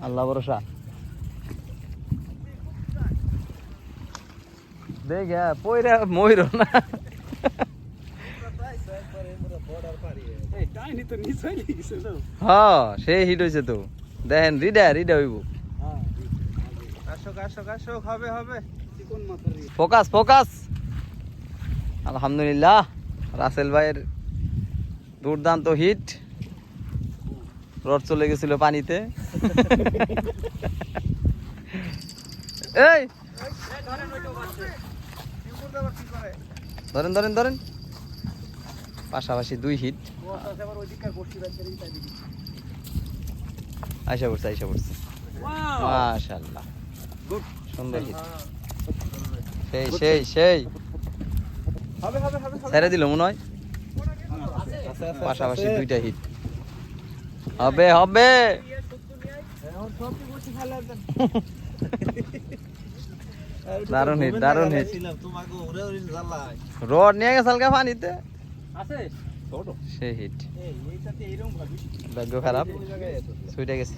আল্লাহ ভরসা দেখ পয়রা ময়ূর না হ্যাঁ সে হিট হয়েছে তো দেখেন রিডা হইব ফোকাস ফোকাস আলহামদুলিল্লাহ রাসেল ভাইয়ের দুর্দান্ত হিট রড চলে গেছিল পানিতে এই ধরেন ধরেন ধরেন পাশাপাশি 2 হিট আইসা পড়ছে মাশাআল্লাহ সুন্দর হিট সেই সেই সেই ছেড়ে দিল মনে হয় পাশাপাশি 2টা হিট হবে হবে দারুণ হিট দারুণ হিট রড নিয়ে গেছে হালকা পানিতে সেই হিট ভাগ্য খারাপ ছুটে গেছে